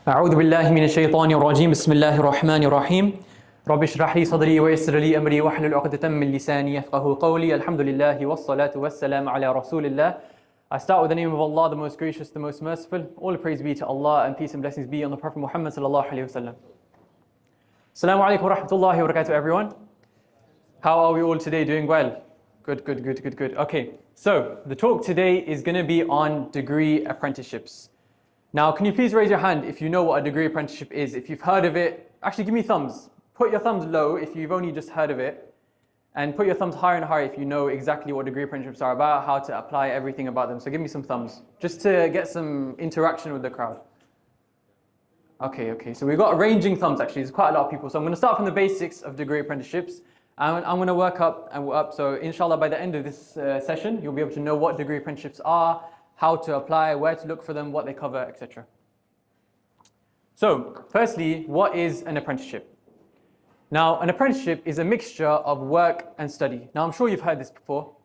أعوذ بالله من الشيطان الرجيم بسم الله الرحمن الرحيم رب اشرح لي صدري ويسر لي أمري واحلل عقدة من لساني يفقهوا قولي الحمد لله والصلاة والسلام على رسول الله. I start with the name of Allah, the most gracious, the most merciful. All praise be to Allah and peace and blessings be on the Prophet Muhammad sallallahu alaihi wasallam. Assalamu alaikum wa rahmatullahi wa barakatuh, everyone. How are we all today? Doing well? Good. Okay, so the talk today is going to be on degree apprenticeships. Now, can you please raise your hand if you know what a degree apprenticeship is? If you've heard of it, actually give me thumbs. Put your thumbs low if you've only just heard of it. And put your thumbs higher and higher if you know exactly what degree apprenticeships are about, how to apply everything about them. So give me some thumbs, just to get some interaction with the crowd. Okay, so we've got ranging thumbs actually, there's quite a lot of people. So I'm going to start from the basics of degree apprenticeships. And I'm going to work up and up. So inshallah by the end of this session, you'll be able to know what degree apprenticeships are, how to apply, where to look for them, what they cover, etc. So, firstly, what is an apprenticeship? Now, an apprenticeship is a mixture of work and study. Now, I'm sure you've heard this before.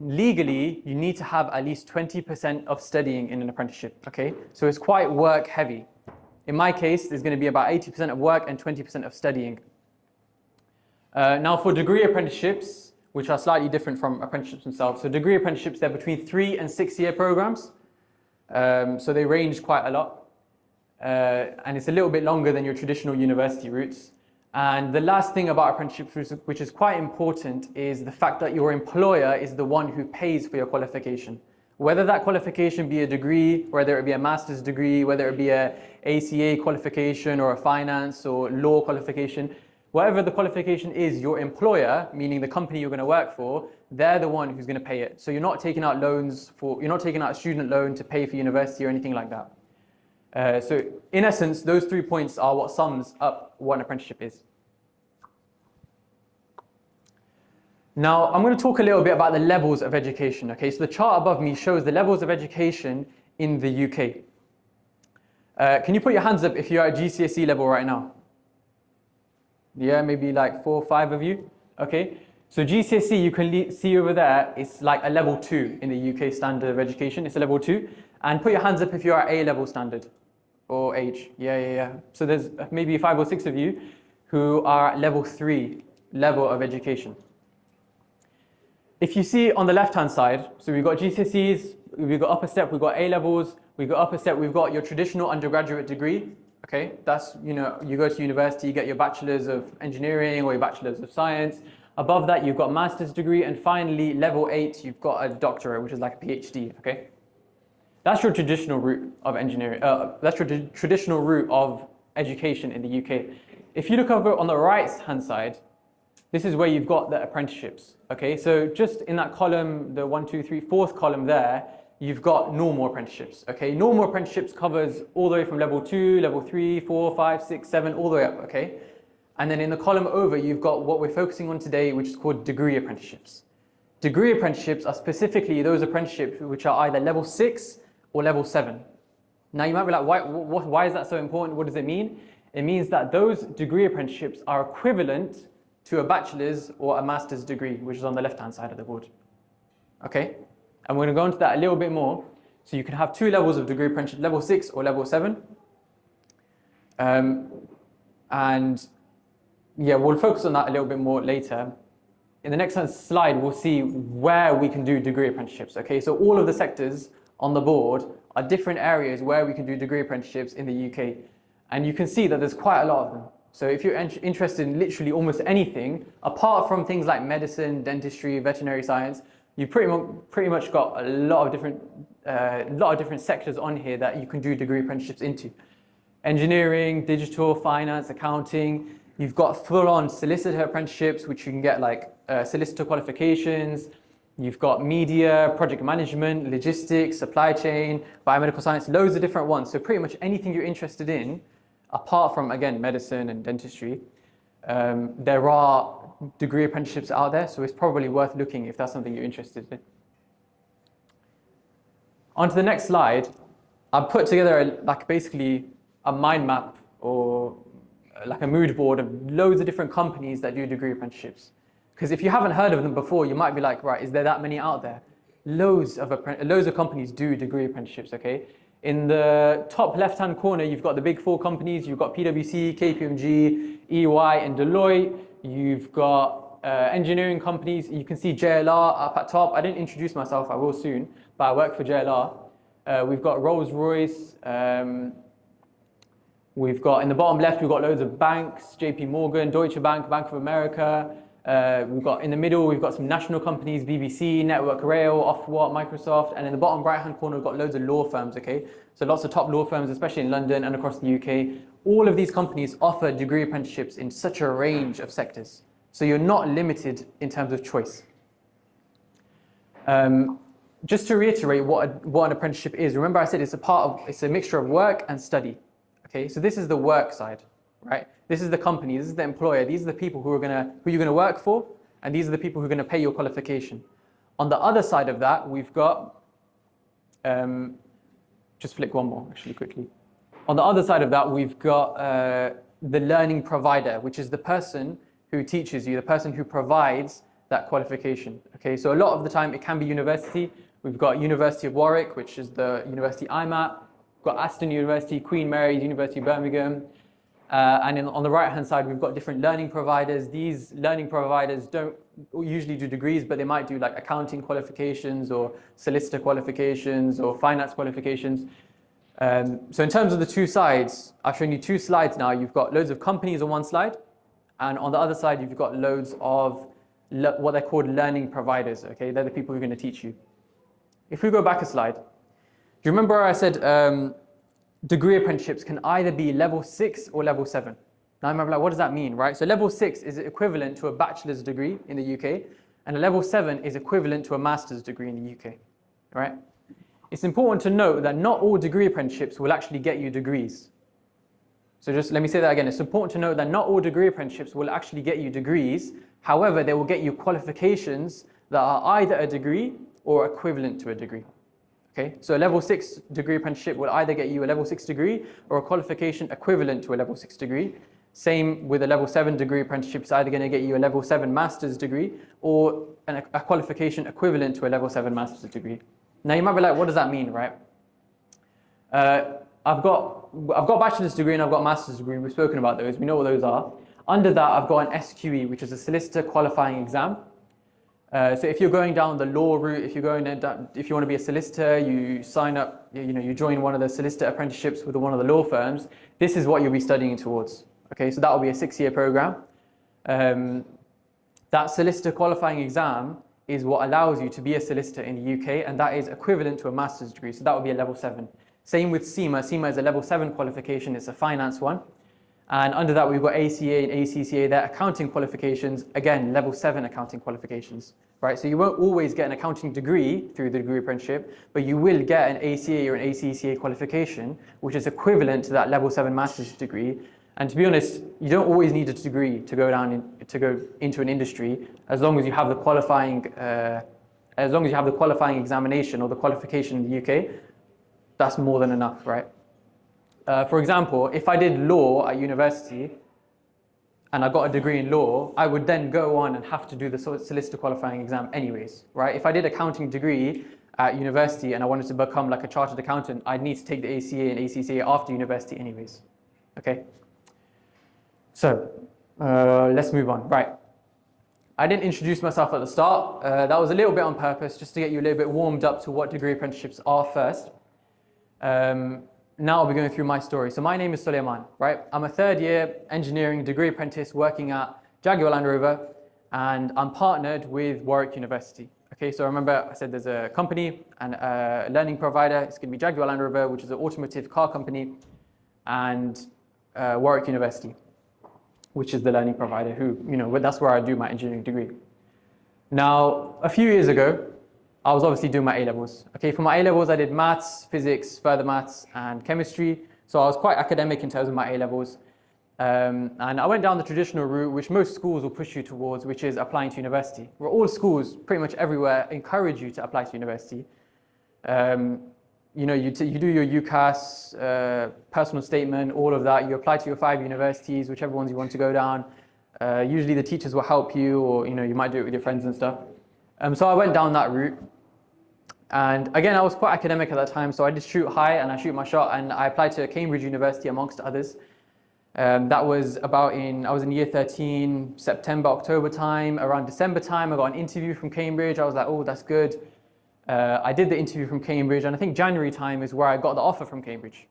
Legally, you need to have at least 20% of studying in an apprenticeship, okay? So it's quite work heavy. In my case, there's going to be about 80% of work and 20% of studying. Now, for degree apprenticeships, which are slightly different from apprenticeships themselves. So degree apprenticeships, they're between 3 and 6 year programs. So they range quite a lot. And it's a little bit longer than your traditional university routes. And the last thing about apprenticeships, which is quite important, is the fact that your employer is the one who pays for your qualification. Whether that qualification be a degree, whether it be a master's degree, whether it be a ACA qualification or a finance or law qualification, whatever the qualification is, your employer, meaning the company you're going to work for, they're the one who's going to pay it. So you're not taking out you're not taking out a student loan to pay for university or anything like that. So in essence, those 3 points are what sums up what an apprenticeship is. Now, I'm going to talk a little bit about the levels of education. Okay, so the chart above me shows the levels of education in the UK. Can you put your hands up if you're at GCSE level right now? Yeah, maybe like 4 or 5 of you. Okay, so GCSE, you can see over there, it's like a level 2 in the UK standard of education. It's a level 2. And put your hands up if you're at A level standard or H. Yeah. So there's maybe 5 or 6 of you who are at level 3 level of education. If you see on the left hand side, so we've got GCSEs, we've got upper step, we've got A levels, we've got upper step, we've got your traditional undergraduate degree. Okay, that's, you go to university, you get your bachelor's of engineering or your bachelor's of science. Above that, you've got master's degree, and finally, level 8, you've got a doctorate, which is like a PhD. Okay, that's your traditional route of engineering. That's your traditional route of education in the UK. If you look over on the right-hand side, this is where you've got the apprenticeships. Okay, so just in that column, the 1, 2, 3, 4th column there, you've got normal apprenticeships. Okay, normal apprenticeships covers all the way from level 2, level 3, 4, 5, 6, 7, all the way up. Okay, and then in the column over, you've got what we're focusing on today, which is called degree apprenticeships. Degree apprenticeships are specifically those apprenticeships which are either level 6 or level 7. Now you might be like, why is that so important? What does it mean? It means that those degree apprenticeships are equivalent to a bachelor's or a master's degree, which is on the left-hand side of the board. Okay? And we're going to go into that a little bit more. So you can have 2 levels of degree apprenticeship, level 6 or level 7. And yeah, we'll focus on that a little bit more later. In the next slide, we'll see where we can do degree apprenticeships. Okay, so all of the sectors on the board are different areas where we can do degree apprenticeships in the UK. And you can see that there's quite a lot of them. So if you're interested in literally almost anything, apart from things like medicine, dentistry, veterinary science, you pretty much got a lot of different sectors on here that you can do degree apprenticeships into. Engineering, digital, finance, accounting. You've got full-on solicitor apprenticeships, which you can get like solicitor qualifications. You've got media, project management, logistics, supply chain, biomedical science, loads of different ones. So pretty much anything you're interested in, apart from, again, medicine and dentistry, there are degree apprenticeships out there, so it's probably worth looking if that's something you're interested in. On to the next slide, I've put together basically a mind map or like a mood board of loads of different companies that do degree apprenticeships. Because if you haven't heard of them before, you might be like, right, is there that many out there? Loads of companies do degree apprenticeships, okay? In the top left-hand corner, you've got the big four companies. You've got PwC, KPMG, EY, and Deloitte. You've got engineering companies. You can see JLR up at top. I didn't introduce myself. I will soon, but I work for JLR. We've got Rolls-Royce. We've got in the bottom left, we've got loads of banks: JP Morgan, Deutsche Bank, Bank of America. We've got in the middle, we've got some national companies: BBC, Network Rail, Ofwat, Microsoft. And in the bottom right-hand corner, we've got loads of law firms. Okay, so lots of top law firms, especially in London and across the UK. All of these companies offer degree apprenticeships in such a range of sectors. So you're not limited in terms of choice. Just to reiterate what an apprenticeship is, remember I said it's a mixture of work and study. Okay, so this is the work side, right? This is the company, this is the employer, these are the people who you're gonna work for, and these are the people who are gonna pay your qualification. On the other side of that, we've got, just flick one more actually quickly. On the other side of that, we've got the learning provider, which is the person who teaches you, the person who provides that qualification. Okay, so a lot of the time it can be university. We've got University of Warwick, which is the university I'm at. We've got Aston University, Queen Mary's, University of Birmingham. And on the right-hand side, we've got different learning providers. These learning providers don't usually do degrees, but they might do like accounting qualifications or solicitor qualifications or finance qualifications. So in terms of the two sides, I've shown you two slides now. You've got loads of companies on one slide, and on the other side, you've got loads of what they're called learning providers. Okay, they're the people who are going to teach you. If we go back a slide, do you remember I said degree apprenticeships can either be level 6 or level 7? Now I remember, like, what does that mean, right? So level 6 is equivalent to a bachelor's degree in the UK, and a level 7 is equivalent to a master's degree in the UK, right? It's important to note that not all degree apprenticeships will actually get you degrees. So just let me say that again. It's important to note that not all degree apprenticeships will actually get you degrees. However, they will get you qualifications that are either a degree or equivalent to a degree. Okay, so a level 6 degree apprenticeship will either get you a level 6 degree or a qualification equivalent to a level 6 degree. Same with a level 7 degree apprenticeship, it's either going to get you a level 7 master's degree or a qualification equivalent to a level 7 master's degree. Now you might be like, what does that mean, right? I've got bachelor's degree and I've got a master's degree. We've spoken about those. We know what those are. Under that, I've got an SQE, which is a solicitor qualifying exam. So if you're going down the law route, if you want to be a solicitor, you sign up, you join one of the solicitor apprenticeships with one of the law firms. This is what you'll be studying towards. Okay, so that will be a 6-year program. That solicitor qualifying exam is what allows you to be a solicitor in the UK, and that is equivalent to a master's degree. So that would be a level 7. Same with CIMA. CIMA is a level 7 qualification. It's a finance one. And under that, we've got ACA and ACCA. They're accounting qualifications. Again, level 7 accounting qualifications, right? So you won't always get an accounting degree through the degree apprenticeship, but you will get an ACA or an ACCA qualification, which is equivalent to that level 7 master's degree. And to be honest, you don't always need a degree to go into an industry, as long as you have the qualifying examination or the qualification in the UK. That's more than enough, right? For example, if I did law at university and I got a degree in law, I would then go on and have to do the solicitor qualifying exam anyways, right? If I did accounting degree at university and I wanted to become like a chartered accountant, I'd need to take the ACA and ACCA after university anyways, okay? So, let's move on. Right. I didn't introduce myself at the start. That was a little bit on purpose, just to get you a little bit warmed up to what degree apprenticeships are first. Now I'll be going through my story. So my name is Suleiman, right? I'm a 3rd-year engineering degree apprentice working at Jaguar Land Rover, and I'm partnered with Warwick University. Okay, so remember I said there's a company and a learning provider. It's going to be Jaguar Land Rover, which is an automotive car company, and Warwick University, which is the learning provider who, that's where I do my engineering degree. Now, a few years ago, I was obviously doing my A-levels. Okay, for my A-levels, I did maths, physics, further maths, and chemistry. So I was quite academic in terms of my A-levels. And I went down the traditional route, which most schools will push you towards, which is applying to university. Where all schools, pretty much everywhere, encourage you to apply to university. You do your UCAS, personal statement, all of that. You apply to your 5 universities, whichever ones you want to go down. Usually the teachers will help you, or you might do it with your friends and stuff. So I went down that route. And again, I was quite academic at that time, so I did shoot high and I shoot my shot, and I applied to Cambridge University amongst others. That was I was in year 13, September, October time. Around December time, I got an interview from Cambridge. I was like, oh, that's good. I did the interview from Cambridge, and I think January time is where I got the offer from Cambridge.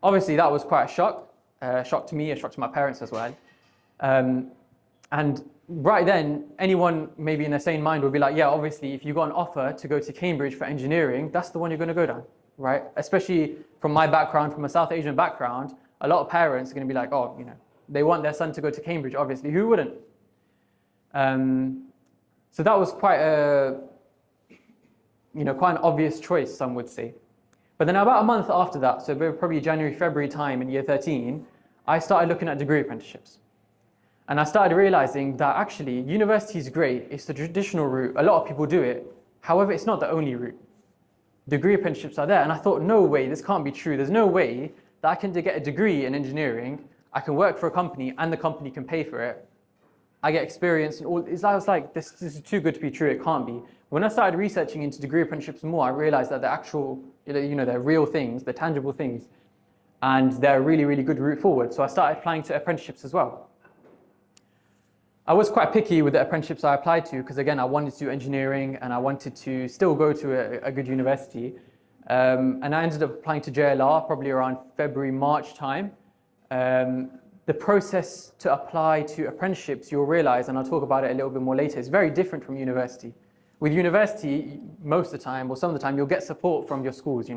Obviously, that was quite a shock to me, a shock to my parents as well. And right then, anyone maybe in a sane mind would be like, yeah, obviously, if you got an offer to go to Cambridge for engineering, that's the one you're going to go down, right? Especially from my background, from a South Asian background, a lot of parents are going to be like, oh, they want their son to go to Cambridge, obviously. Who wouldn't? So that was quite quite an obvious choice, some would say. But then about a month after that, so probably January, February time in year 13, I started looking at degree apprenticeships. And I started realizing that actually university is great, it's the traditional route, a lot of people do it. However, it's not the only route. Degree apprenticeships are there, and I thought, no way, this can't be true. There's no way that I can get a degree in engineering, I can work for a company and the company can pay for it. I get experience and all. I was like, this is too good to be true, it can't be. When I started researching into degree apprenticeships more, I realized that the actual, they're real things, they're tangible things, and they're a really, really good route forward. So I started applying to apprenticeships as well. I was quite picky with the apprenticeships I applied to because, again, I wanted to do engineering and I wanted to still go to a good university. And I ended up applying to JLR probably around February, March time. The process to apply to apprenticeships, you'll realize, and I'll talk about it a little bit more later, is very different from university. With university, most of the time, or some of the time, you'll get support from your schools,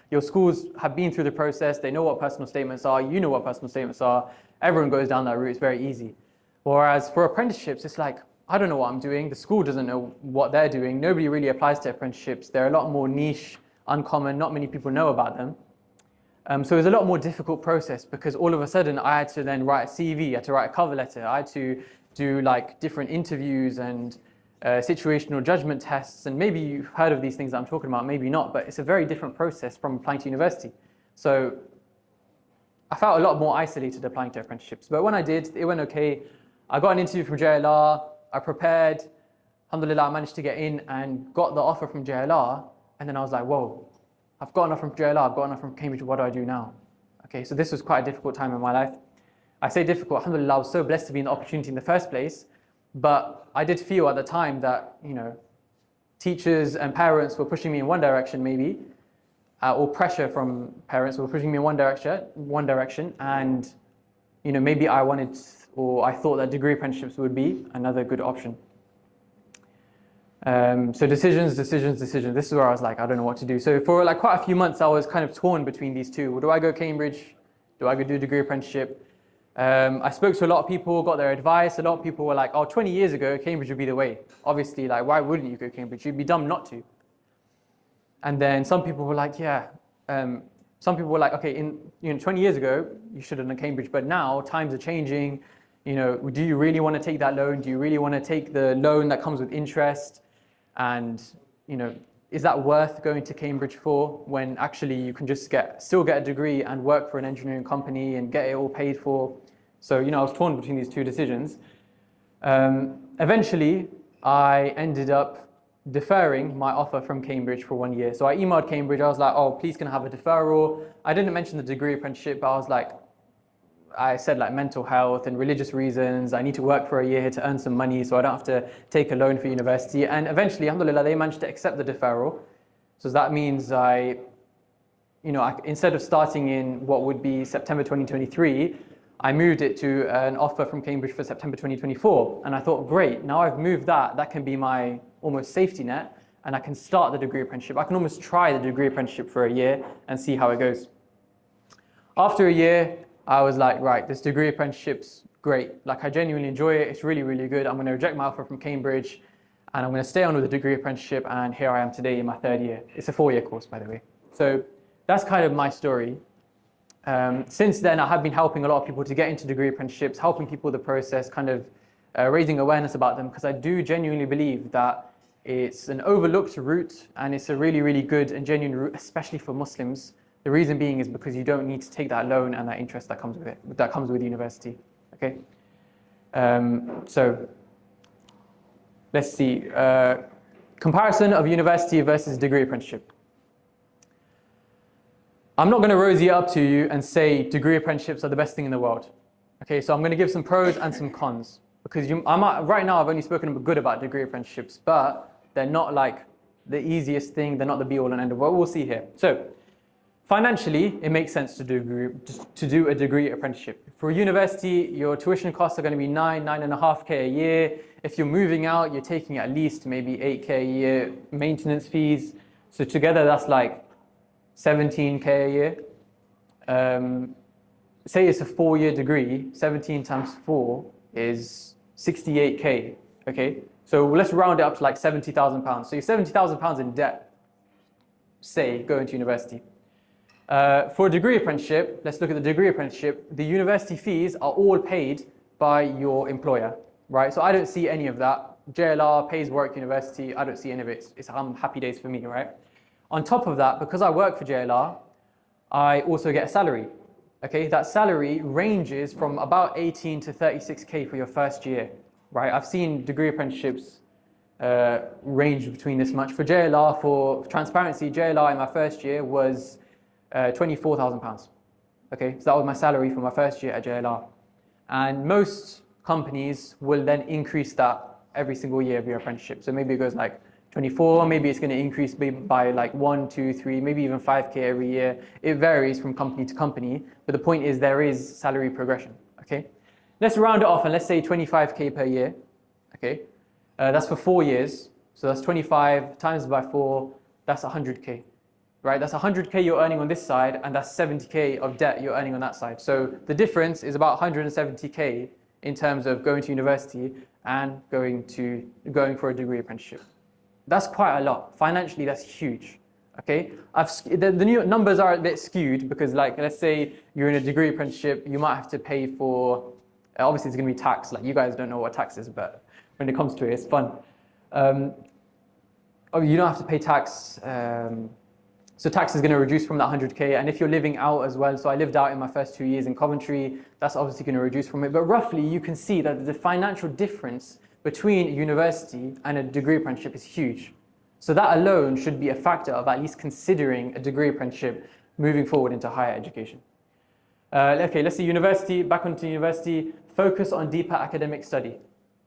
Your schools have been through the process, they know what personal statements are, you know what personal statements are, everyone goes down that route, it's very easy. Whereas for apprenticeships, it's like, I don't know what I'm doing, the school doesn't know what they're doing, nobody really applies to apprenticeships, they're a lot more niche, uncommon, not many people know about them. So it was a lot more difficult process because all of a sudden I had to then write a CV, I had to write a cover letter, I had to do like different interviews and situational judgment tests, and maybe you've heard of these things that I'm talking about, maybe not, but it's a very different process from applying to university. So I felt a lot more isolated applying to apprenticeships, but when I did, it went okay. I got an interview from JLR, I prepared, alhamdulillah, I managed to get in and got the offer from JLR, and then I was like, whoa, I've got an offer from JLR, I've got an offer from Cambridge, what do I do now? Okay, so this was quite a difficult time in my life. I say difficult, alhamdulillah, I was so blessed to be in the opportunity in the first place, but I did feel at the time that, teachers and parents were pushing me in one direction maybe, or pressure from parents were pushing me in one direction, and maybe I wanted, or I thought that degree apprenticeships would be another good option. So decisions. This is where I was like, I don't know what to do. So for like quite a few months, I was kind of torn between these two. Do I go Cambridge? Do I go do a degree apprenticeship? I spoke to a lot of people, got their advice. A lot of people were like, oh, 20 years ago, Cambridge would be the way. Obviously, like, why wouldn't you go Cambridge? You'd be dumb not to. And then some people were like, yeah. Some people were like, okay, 20 years ago, you should have done Cambridge, but now times are changing. Do you really want to take that loan? Do you really want to take the loan that comes with interest? And, is that worth going to Cambridge for when actually you can just still get a degree and work for an engineering company and get it all paid for? So, I was torn between these two decisions. Eventually, I ended up deferring my offer from Cambridge for 1 year. So I emailed Cambridge, I was like, oh, please can I have a deferral? I didn't mention the degree apprenticeship, but I said like mental health and religious reasons. I need to work for a year to earn some money so I don't have to take a loan for university. And eventually, alhamdulillah, they managed to accept the deferral. So that means instead of starting in what would be September 2023, I moved it to an offer from Cambridge for September 2024. And I thought, great, now I've moved that can be my almost safety net, and I can start the degree apprenticeship. I can almost try the degree apprenticeship for a year and see how it goes. After a year, I was like, right, this degree apprenticeship's great. Like, I genuinely enjoy it. It's really, really good. I'm going to reject my offer from Cambridge and I'm going to stay on with the degree apprenticeship. And here I am today in my 3rd year. It's a 4-year course, by the way. So that's kind of my story. Since then, I have been helping a lot of people to get into degree apprenticeships, helping people with the process, kind of raising awareness about them, because I do genuinely believe that it's an overlooked route and it's a really, really good and genuine route, especially for Muslims. The reason being is because you don't need to take that loan and that interest that comes with it, that comes with university. Okay. So let's see. Comparison of university versus degree apprenticeship. I'm not going to rosy it up to you and say degree apprenticeships are the best thing in the world. Okay, so I'm going to give some pros and some cons, because right now I've only spoken good about degree apprenticeships, but they're not like the easiest thing, they're not the be all and end all. What we'll see here. So financially, it makes sense to do a degree apprenticeship. For a university, your tuition costs are going to be 9.5K a year. If you're moving out, you're taking at least maybe 8K a year maintenance fees. So together that's like 17K a year. Say it's a 4-year degree, 17 times 4 is 68K, okay? So let's round it up to like £70,000. So you're £70,000 in debt, say, going to university. For a degree apprenticeship, let's look at the degree apprenticeship. The university fees are all paid by your employer, right? So I don't see any of that. JLR pays Warwick University, I don't see any of it. It's happy days for me, right? On top of that, because I work for JLR, I also get a salary. Okay, that salary ranges from about 18 to 36K for your first year, right? I've seen degree apprenticeships range between this much. For JLR, for transparency, JLR in my first year was £24,000. Okay, so that was my salary for my first year at JLR. And most companies will then increase that every single year of your apprenticeship. So maybe it goes like 24, maybe it's going to increase by like 1, 2, 3, maybe even 5K every year. It varies from company to company, but the point is there is salary progression, okay? Let's round it off and let's say 25K per year, okay? That's for 4 years, so that's 25 times by 4, that's 100K, right? That's 100K you're earning on this side, and that's 70K of debt you're earning on that side. So the difference is about 170K in terms of going to university and going for a degree apprenticeship. That's quite a lot. Financially, that's huge. Okay, the new numbers are a bit skewed because, like, let's say you're in a degree apprenticeship, you might have to pay for. Obviously, it's going to be tax. Like, you guys don't know what tax is, but when it comes to it, it's fun. You don't have to pay tax. So tax is going to reduce from that 100K, and if you're living out as well, so I lived out in my first 2 years in Coventry, that's obviously going to reduce from it. But roughly, you can see that the financial difference between university and a degree apprenticeship is huge. So that alone should be a factor of at least considering a degree apprenticeship moving forward into higher education. Okay, let's see university, back onto university, focus on deeper academic study.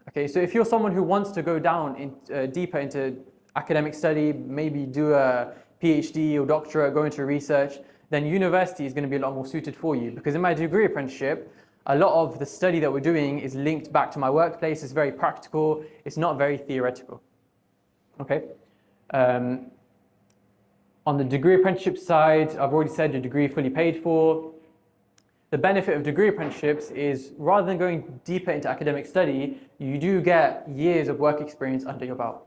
Okay, so if you're someone who wants to go down deeper into academic study, maybe do a PhD or doctorate, go into research, then university is going to be a lot more suited for you. Because in my degree apprenticeship, a lot of the study that we're doing is linked back to my workplace. It's very practical. It's not very theoretical. Okay. On the degree apprenticeship side, I've already said your degree fully paid for. The benefit of degree apprenticeships is rather than going deeper into academic study, you do get years of work experience under your belt.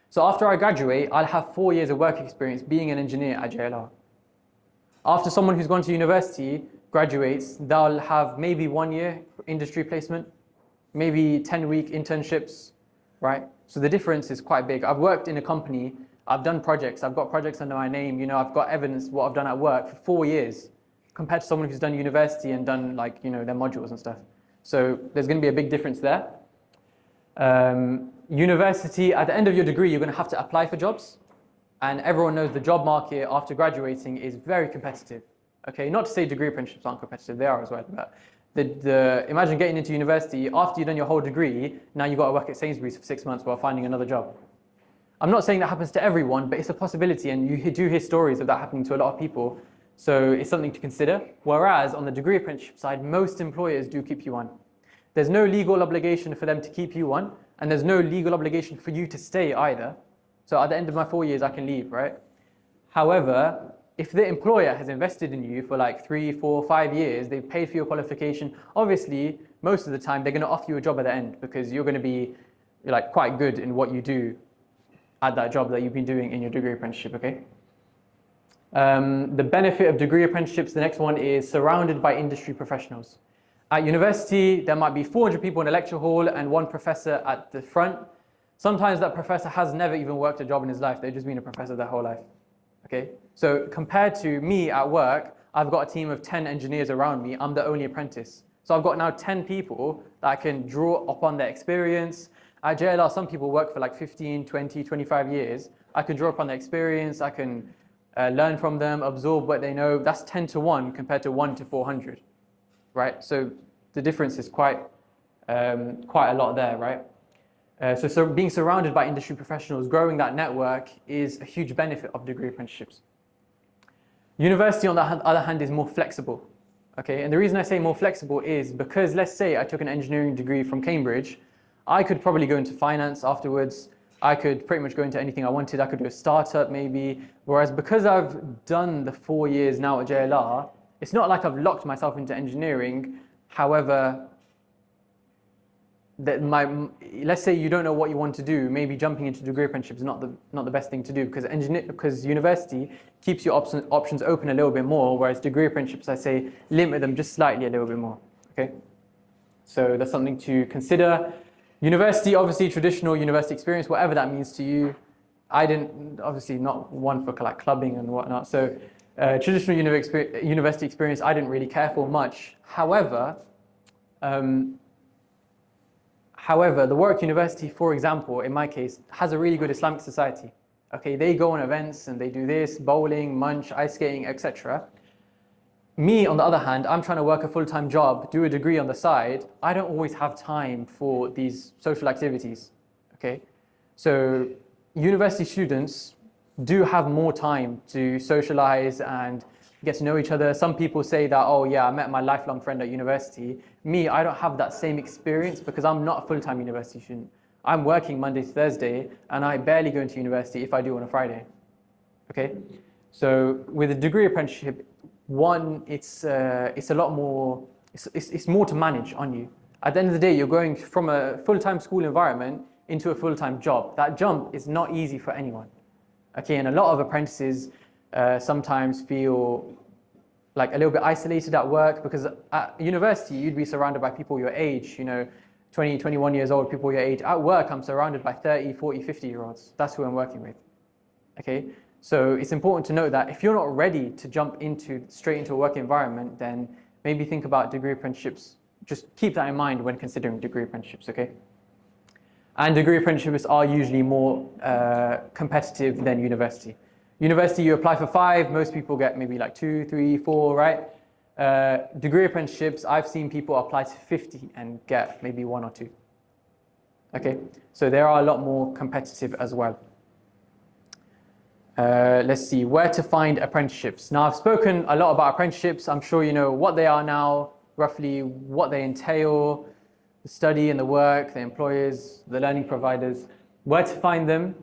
So after I graduate, I'll have 4 years of work experience being an engineer at JLR. After someone who's gone to university graduates, they'll have maybe 1 year industry placement, maybe 10-week internships, right? So the difference is quite big. I've worked in a company, I've done projects, I've got projects under my name, I've got evidence of what I've done at work for 4 years compared to someone who's done university and done like, their modules and stuff. So there's going to be a big difference there. University, at the end of your degree, you're going to have to apply for jobs. And everyone knows the job market after graduating is very competitive. Okay, not to say degree apprenticeships aren't competitive, they are as well. But imagine getting into university, after you've done your whole degree, now you've got to work at Sainsbury's for 6 months while finding another job. I'm not saying that happens to everyone, but it's a possibility, and you do hear stories of that happening to a lot of people. So it's something to consider. Whereas on the degree apprenticeship side, most employers do keep you on. There's no legal obligation for them to keep you on, and there's no legal obligation for you to stay either. So at the end of my 4 years, I can leave, right? However, if the employer has invested in you for like 3, 4, 5 years, they've paid for your qualification, obviously, most of the time, they're going to offer you a job at the end because you're going to be like quite good in what you do at that job that you've been doing in your degree apprenticeship, okay? The benefit of degree apprenticeships, the next one is surrounded by industry professionals. At university, there might be 400 people in a lecture hall and 1 professor at the front. Sometimes that professor has never even worked a job in his life. They've just been a professor their whole life. Okay? So compared to me at work, I've got a team of 10 engineers around me. I'm the only apprentice. So I've got now 10 people that I can draw upon their experience, At JLR, some people work for like 15, 20, 25 years. I can draw upon their experience, I can learn from them, absorb what they know. That's 10 to 1 compared to 1 to 400, right? So the difference is quite a lot there, right? So being surrounded by industry professionals, growing that network is a huge benefit of degree apprenticeships. University, on the other hand, is more flexible. Okay, and the reason I say more flexible is because, let's say I took an engineering degree from Cambridge, I could probably go into finance afterwards. I could pretty much go into anything I wanted. I could do a startup maybe. Whereas because I've done the 4 years now at JLR, it's not like I've locked myself into engineering. However, let's say you don't know what you want to do, maybe jumping into degree apprenticeship is not the best thing to do, because university keeps your options open a little bit more, whereas degree apprenticeships, I say, limit them just slightly a little bit more. Okay, so that's something to consider. University, obviously, traditional university experience, whatever that means to you. I didn't, obviously, not one for like clubbing and whatnot. So traditional university experience, I didn't really care for much. However, the Warwick University, for example, in my case, has a really good Islamic society. Okay, they go on events and they do this, bowling, munch, ice skating, etc. Me, on the other hand, I'm trying to work a full-time job, do a degree on the side. I don't always have time for these social activities. Okay, so university students do have more time to socialize and get to know each other. Some people say that, oh yeah, I met my lifelong friend at university. Me, I don't have that same experience because I'm not a full-time university student. I'm working Monday to Thursday and I barely go into university if I do on a Friday. Okay, so with a degree apprenticeship, one, it's a lot more, it's more to manage on you. At the end of the day, you're going from a full-time school environment into a full-time job. That jump is not easy for anyone. Okay, and a lot of apprentices sometimes feel like a little bit isolated at work, because at university you'd be surrounded by people your age, 20, 21 years old, people your age. At work, I'm surrounded by 30, 40, 50-year-olds. That's who I'm working with. Okay, so it's important to note that if you're not ready to jump straight into a work environment, then maybe think about degree apprenticeships. Just keep that in mind when considering degree apprenticeships, okay? And degree apprenticeships are usually more competitive than university. University, you apply for 5, most people get maybe like 2, 3, 4, right? Degree apprenticeships, I've seen people apply to 50 and get maybe 1 or 2. Okay, so they are a lot more competitive as well. Let's see, where to find apprenticeships. Now, I've spoken a lot about apprenticeships. I'm sure you know what they are now, roughly what they entail, the study and the work, the employers, the learning providers, where to find them.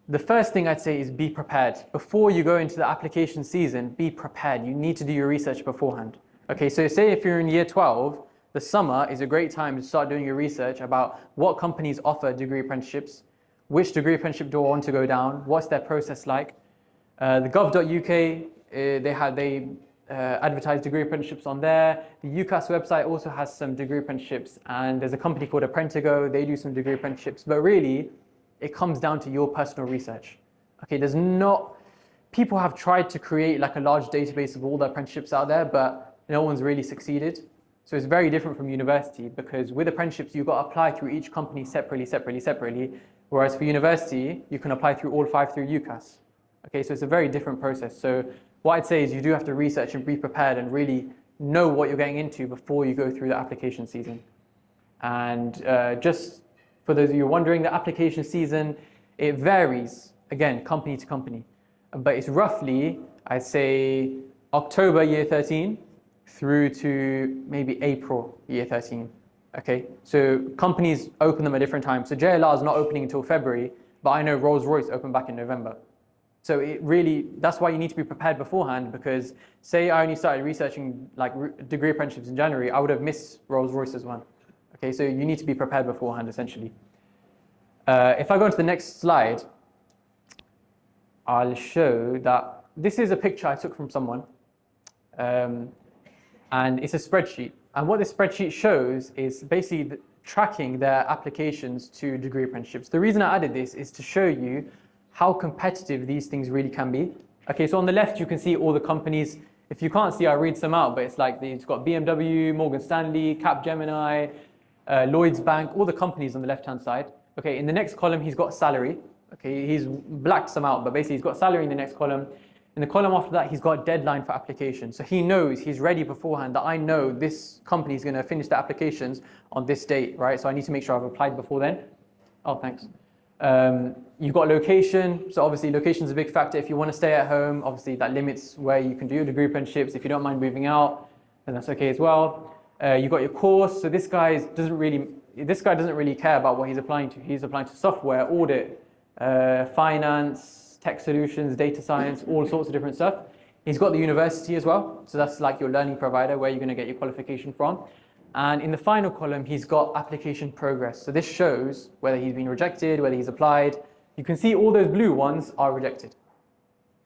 The first thing I'd say is be prepared. Before you go into the application season, be prepared. You need to do your research beforehand. Okay, so say if you're in year 12, the summer is a great time to start doing your research about what companies offer degree apprenticeships, which degree apprenticeship do I want to go down, what's their process like. The gov.uk, they advertise degree apprenticeships on there. The UCAS website also has some degree apprenticeships, and there's a company called Apprentigo, they do some degree apprenticeships, but really, it comes down to your personal research. Okay, people have tried to create like a large database of all the apprenticeships out there, but no one's really succeeded. So it's very different from university, because with apprenticeships, you've got to apply through each company separately. Whereas for university, you can apply through all 5 through UCAS. Okay, so it's a very different process. So what I'd say is you do have to research and be prepared and really know what you're getting into before you go through the application season. And just for those of you wondering, the application season, it varies, again, company to company. But it's roughly, I'd say, October year 13 through to maybe April year 13. Okay, so companies open them at different times. So JLR is not opening until February, but I know Rolls-Royce opened back in November. So that's why you need to be prepared beforehand, because say I only started researching like degree apprenticeships in January, I would have missed Rolls-Royce's one. Okay, so you need to be prepared beforehand, essentially. If I go on to the next slide, I'll show that this is a picture I took from someone, and it's a spreadsheet. And what this spreadsheet shows is basically tracking their applications to degree apprenticeships. The reason I added this is to show you how competitive these things really can be. Okay, so on the left, you can see all the companies. If you can't see, I'll read some out, but it's like it's got BMW, Morgan Stanley, Capgemini, Lloyds Bank, all the companies on the left-hand side. Okay, in the next column, he's got salary. Okay, he's blacked some out, but basically he's got salary in the next column. In the column after that, he's got deadline for application. So he knows, he's ready beforehand that I know this company is going to finish the applications on this date, right? So I need to make sure I've applied before then. Oh, thanks. You've got location. So obviously location is a big factor. If you want to stay at home, obviously that limits where you can do your degree apprenticeships. If you don't mind moving out, then that's okay as well. You've got your course. So this guy doesn't really care about what he's applying to. He's applying to software, audit, finance, tech solutions, data science, all sorts of different stuff. He's got the university as well. So that's like your learning provider, where you're going to get your qualification from. And in the final column, he's got application progress. So this shows whether he's been rejected, whether he's applied. You can see all those blue ones are rejected.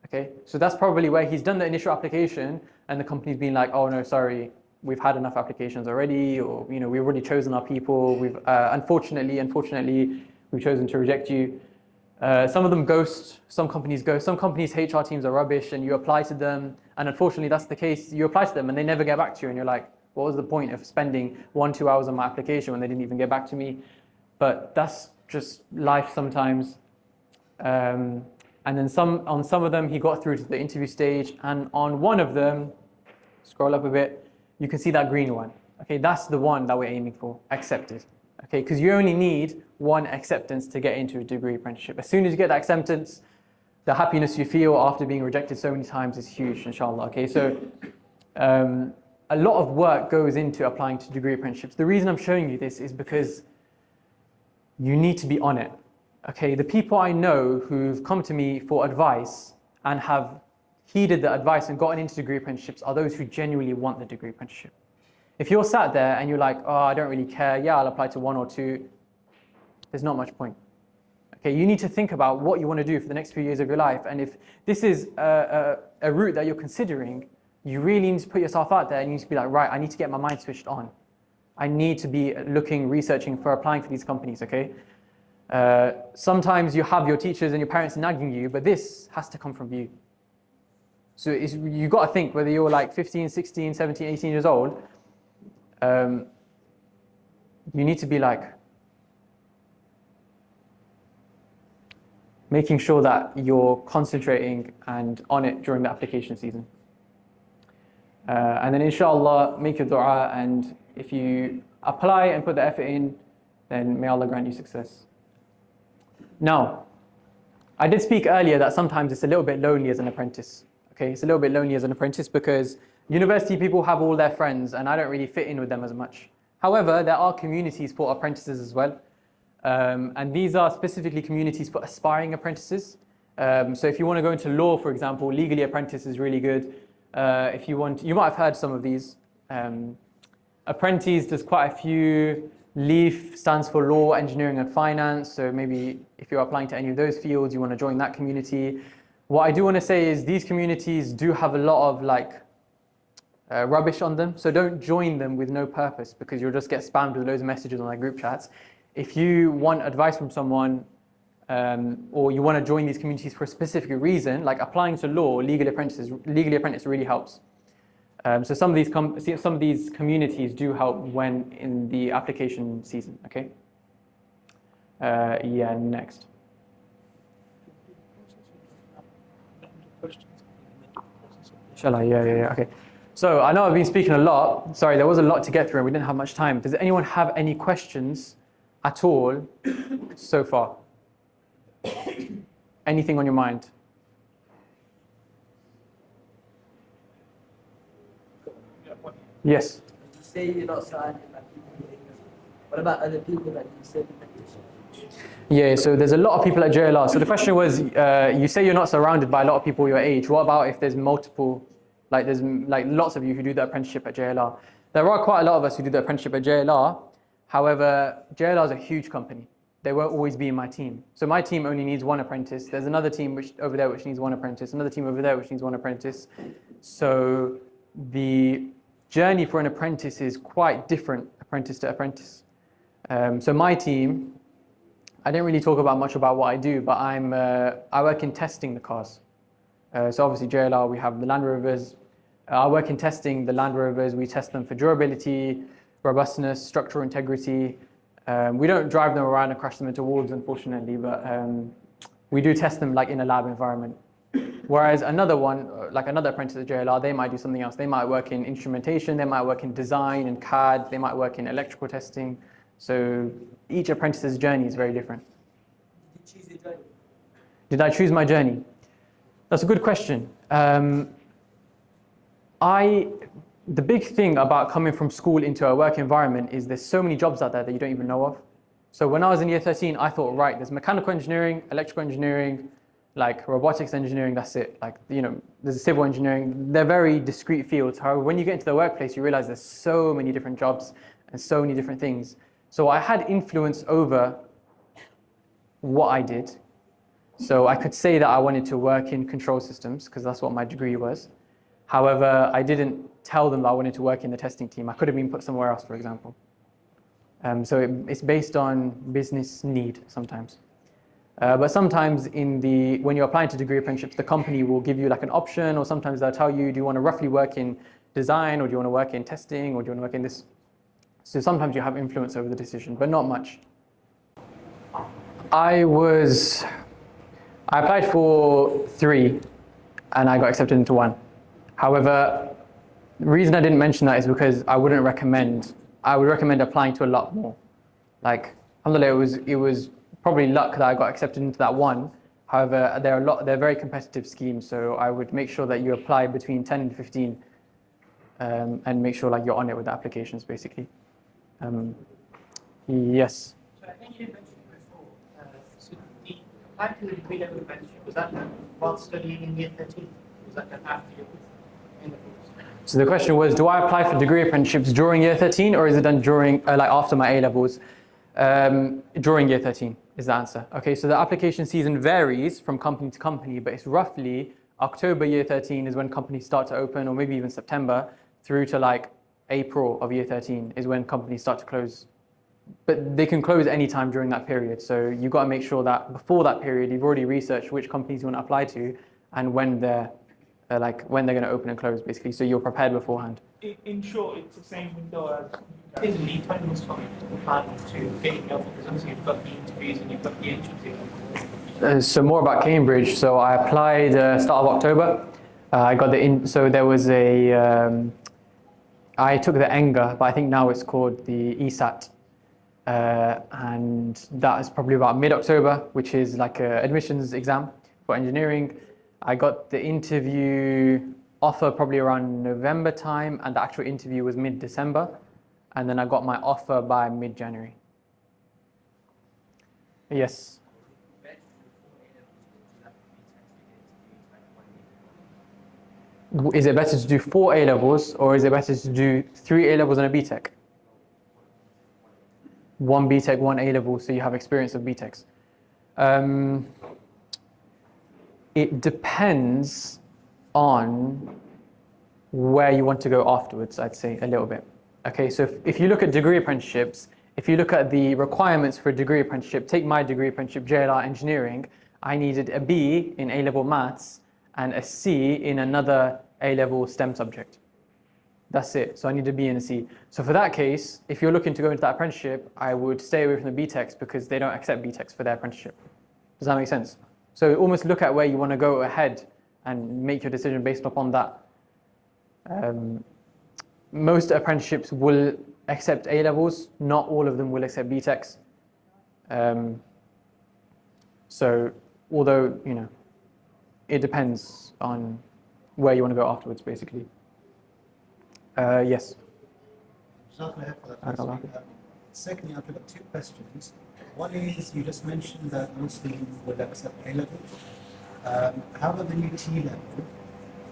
Okay, so that's probably where he's done the initial application and the company's been like, oh no, sorry, we've had enough applications already, or we've already chosen our people. We've unfortunately, we've chosen to reject you. Some of them ghost, some companies ghost, some companies' HR teams are rubbish and you apply to them, and unfortunately that's the case. You apply to them and they never get back to you and you're like, what was the point of spending 1-2 hours on my application when they didn't even get back to me? But that's just life sometimes. And then on some of them, he got through to the interview stage, and on one of them, scroll up a bit, you can see that green one. Okay, that's the one that we're aiming for, accepted. Okay, because you only need one acceptance to get into a degree apprenticeship. As soon as you get that acceptance, the happiness you feel after being rejected so many times is huge, inshallah. Okay, so a lot of work goes into applying to degree apprenticeships. The reason I'm showing you this is because you need to be on it. Okay, the people I know who've come to me for advice and have heeded the advice and gotten into degree apprenticeships are those who genuinely want the degree apprenticeship. If you're sat there and you're like, oh, I don't really care, yeah, I'll apply to 1 or 2, there's not much point. Okay, you need to think about what you want to do for the next few years of your life, and if this is a route that you're considering, you really need to put yourself out there and you need to be like, right, I need to get my mind switched on. I need to be looking, researching for applying for these companies, okay? Sometimes you have your teachers and your parents nagging you, but this has to come from you. So you've got to think, whether you're like 15, 16, 17, 18 years old, you need to be like making sure that you're concentrating and on it during the application season. And then inshallah, make your dua, and if you apply and put the effort in, then may Allah grant you success. Now, I did speak earlier that sometimes it's a little bit lonely as an apprentice. Okay, it's a little bit lonely as an apprentice because university people have all their friends and I don't really fit in with them as much. However, there are communities for apprentices as well. And these are specifically communities for aspiring apprentices. So if you want to go into law, for example, Legally Apprentice is really good. If you want, you might have heard some of these. Apprentice, there's quite a few. LEAF stands for Law, Engineering and Finance. So maybe if you're applying to any of those fields, you want to join that community. What I do want to say is these communities do have a lot of rubbish on them. So don't join them with no purpose, because you'll just get spammed with loads of messages on their group chats. If you want advice from someone, or you want to join these communities for a specific reason, like applying to law, Legally Apprentice really helps. So some of these communities do help when in the application season. Okay. Yeah. Next. Shall I? Yeah. Okay. So I know I've been speaking a lot. Sorry, there was a lot to get through and we didn't have much time. Does anyone have any questions at all so far? Anything on your mind? Yes. You say you're not surrounded by people. What about other people that you said? Yeah, so there's a lot of people at JLR. So the question was, you say you're not surrounded by a lot of people your age. What about if there's multiple, there's lots of you who do the apprenticeship at JLR? There are quite a lot of us who do the apprenticeship at JLR. However, JLR is a huge company. They won't always be in my team. So my team only needs one apprentice. There's another team over there which needs one apprentice, another team over there which needs one apprentice. So the journey for an apprentice is quite different, apprentice to apprentice. So my team, I didn't really talk about much about what I do, but I work in testing the cars. So obviously JLR, we have the Land Rovers. I work in testing the Land Rovers. We test them for durability, robustness, structural integrity. We don't drive them around and crash them into walls, unfortunately, but we do test them like in a lab environment. Whereas another one, like another apprentice at JLR, they might do something else. They might work in instrumentation, they might work in design and CAD, they might work in electrical testing. So each apprentice's journey is very different. Did you choose your journey? Did I choose my journey? That's a good question. The big thing about coming from school into a work environment is there's so many jobs out there that you don't even know of. So when I was in year 13, I thought, right, there's mechanical engineering, electrical engineering, like robotics engineering, that's it. Like, you know, there's civil engineering. They're very discrete fields. However, when you get into the workplace, you realize there's so many different jobs and so many different things. So I had influence over what I did. So I could say that I wanted to work in control systems because that's what my degree was. However, I didn't tell them that I wanted to work in the testing team. I could have been put somewhere else, for example. So it's based on business need sometimes. But sometimes when you're applying to degree apprenticeships, the company will give you like an option, or sometimes they'll tell you, do you want to roughly work in design, or do you want to work in testing, or do you want to work in this? So sometimes you have influence over the decision, but not much. I applied for 3 and I got accepted into 1. However, the reason I didn't mention that is because I would recommend applying to a lot more. Like, alhamdulillah, it was probably luck that I got accepted into that 1. However, they're very competitive schemes, so I would make sure that you apply between 10 and 15 and make sure like you're on it with the applications, basically. Yes. So I think you mentioned before, so the applying to the degree level apprenticeship, was that done while studying in year 13? Was that done after you were in the course? So the question was, do I apply for degree apprenticeships during year 13, or is it done during, like after my A-levels? During year 13 is the answer. Okay, so the application season varies from company to company, but it's roughly October year 13 is when companies start to open, or maybe even September, through to like April of year 13 is when companies start to close. But they can close anytime during that period. So you've got to make sure that before that period, you've already researched which companies you want to apply to and when they're going to open and close, basically. So you're prepared beforehand. In short, it's the same window as in the lead time was from applying to getting the offer, because obviously you've got the interviews and you've got the entrance. So more about Cambridge. So I applied start of October. I got so there was I took the ENGA, but I think now it's called the ESAT. And that is probably about mid-October, which is like an admissions exam for engineering. I got the interview offer probably around November time, and the actual interview was mid-December. And then I got my offer by mid-January. Yes. Is it better to do 4 A-levels, or is it better to do 3 A-levels and a BTEC? 1 BTEC, 1 A-level, so you have experience of BTECs. It depends on where you want to go afterwards, I'd say, a little bit. Okay, so if you look at degree apprenticeships, if you look at the requirements for a degree apprenticeship, take my degree apprenticeship, JLR Engineering, I needed a B in A-level maths and a C in another A-level STEM subject. That's it. So I need a B and a C. So for that case, if you're looking to go into that apprenticeship, I would stay away from the BTECs because they don't accept BTECs for their apprenticeship. Does that make sense? So almost look at where you want to go ahead and make your decision based upon that. Most apprenticeships will accept A-levels. Not all of them will accept BTECs. So although, you know, it depends on where you want to go afterwards, basically. Yes. Secondly, I've got 2 questions. One is, you just mentioned that Muslims would accept A-levels. How about the new T-level?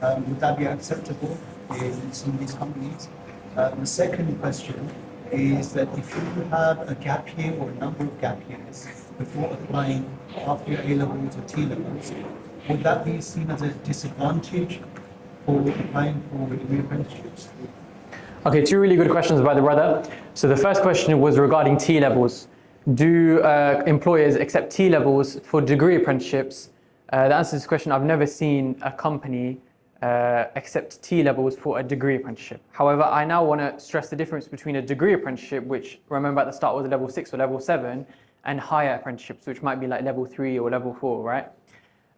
Would that be acceptable in some of these companies? The second question is that if you have a gap year or a number of gap years before applying after your A-levels or T-levels, would that be seen as a disadvantage for applying for degree apprenticeships? Okay, 2 really good questions by the brother. So the first question was regarding T-levels. Do employers accept T-levels for degree apprenticeships? The answer to this question, I've never seen a company accept T levels for a degree apprenticeship. However, I now want to stress the difference between a degree apprenticeship, which remember at the start was a level 6 or level 7, and higher apprenticeships, which might be like level 3 or level 4, right?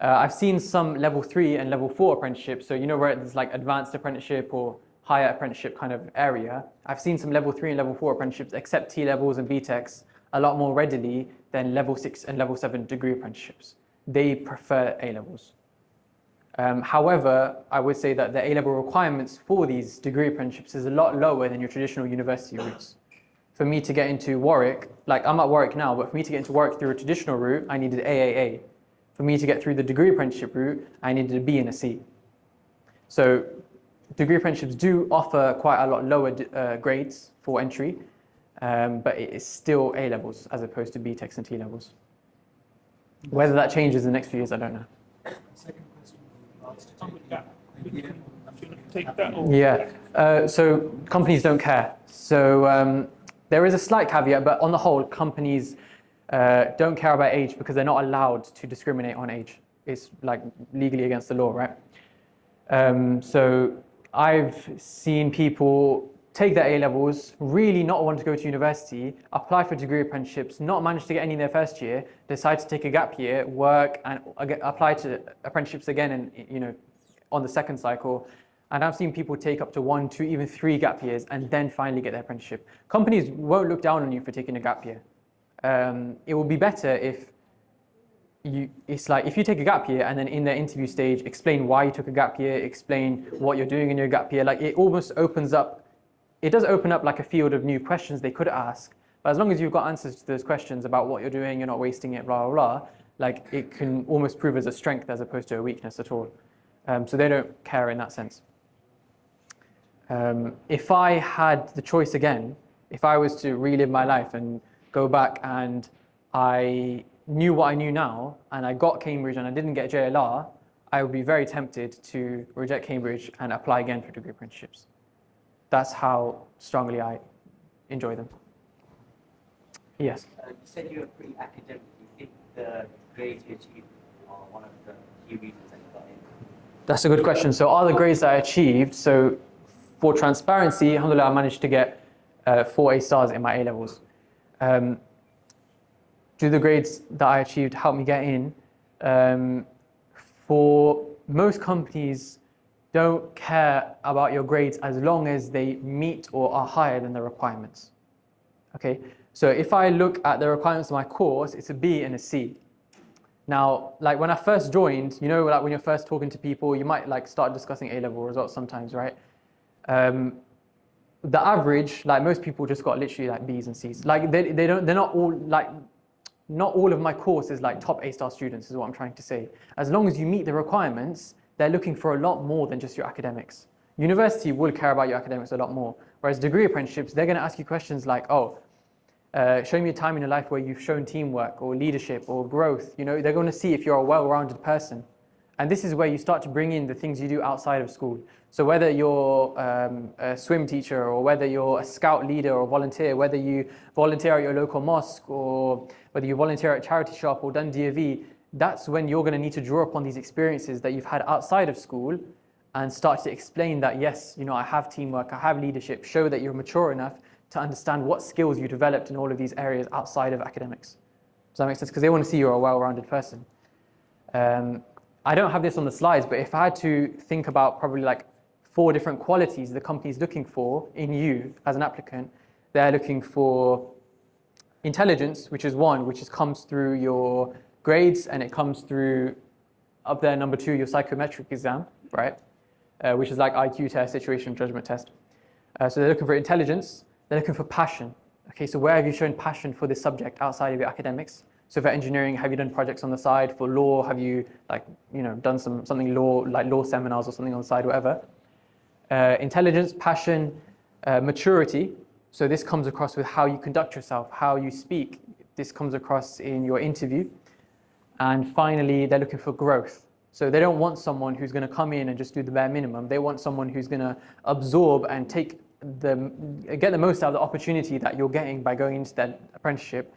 I've seen some level 3 and level 4 apprenticeships, so you know where there's like advanced apprenticeship or higher apprenticeship kind of area. I've seen some level 3 and level 4 apprenticeships accept T levels and BTECs a lot more readily than level 6 and level 7 degree apprenticeships. They prefer A levels. However, I would say that the A-level requirements for these degree apprenticeships is a lot lower than your traditional university routes. For me to get into Warwick, like I'm at Warwick now, but for me to get into Warwick through a traditional route, I needed AAA. For me to get through the degree apprenticeship route, I needed a B and a C. So degree apprenticeships do offer quite a lot lower grades for entry, but it is still A levels as opposed to BTECs and T levels. Whether that changes in the next few years, I don't know. Second question with regards to Come with that. taking- Should we take that or? Yeah, so companies don't care. So there is a slight caveat, but on the whole, companies don't care about age because they're not allowed to discriminate on age. It's like legally against the law, right? So I've seen people take their A-levels, really not want to go to university, apply for degree apprenticeships, not manage to get any in their first year, decide to take a gap year, work and apply to apprenticeships again and on the second cycle. And I've seen people take up to 1, 2, even 3 gap years and then finally get their apprenticeship. Companies won't look down on you for taking a gap year. It will be better if if you take a gap year and then in the interview stage explain why you took a gap year, explain what you're doing in your gap year. Like it almost opens up. It does open up like a field of new questions they could ask. But as long as you've got answers to those questions about what you're doing, you're not wasting it, blah blah blah. Like it can almost prove as a strength as opposed to a weakness at all. So they don't care in that sense. If I had the choice again, if I was to relive my life and go back and I knew what I knew now and I got Cambridge and I didn't get JLR, I would be very tempted to reject Cambridge and apply again for degree apprenticeships. That's how strongly I enjoy them. Yes? You said you were pretty academic. Do you think the grades you achieved are one of the key reasons that you got in? That's a good question. So are the grades that I achieved, so for transparency, alhamdulillah, I managed to get 4 A stars in my A levels. Do the grades that I achieved help me get in? For most companies, don't care about your grades as long as they meet or are higher than the requirements. Okay, so if I look at the requirements of my course, it's a B and a C. Now, like when I first joined, like when you're first talking to people, you might like start discussing A-level results sometimes, right? The average, like most people just got literally like B's and C's. Like they're not all like, not all of my course is like top A-star students is what I'm trying to say. As long as you meet the requirements, they're looking for a lot more than just your academics. University will care about your academics a lot more. Whereas degree apprenticeships, they're going to ask you questions like, show me a time in your life where you've shown teamwork or leadership or growth. They're going to see if you're a well-rounded person. And this is where you start to bring in the things you do outside of school. So whether you're a swim teacher or whether you're a scout leader or volunteer, whether you volunteer at your local mosque or whether you volunteer at charity shop or done DAV, that's when you're going to need to draw upon these experiences that you've had outside of school and start to explain that, yes, I have teamwork, I have leadership, show that you're mature enough to understand what skills you developed in all of these areas outside of academics. Does that make sense? Because they want to see you're a well-rounded person. I don't have this on the slides, but if I had to think about probably like 4 different qualities the company's looking for in you as an applicant, they're looking for intelligence, which is 1, which comes through your grades, and it comes through up there, number 2, your psychometric exam, right? Which is like IQ test, situation judgment test. So they're looking for intelligence, they're looking for passion. Okay, so where have you shown passion for this subject outside of your academics? So for engineering, have you done projects on the side? For law, have you done something law seminars or something on the side, whatever? Intelligence, passion, maturity. So this comes across with how you conduct yourself, how you speak. This comes across in your interview. And finally, they're looking for growth. So they don't want someone who's going to come in and just do the bare minimum. They want someone who's going to absorb and get the most out of the opportunity that you're getting by going into that apprenticeship,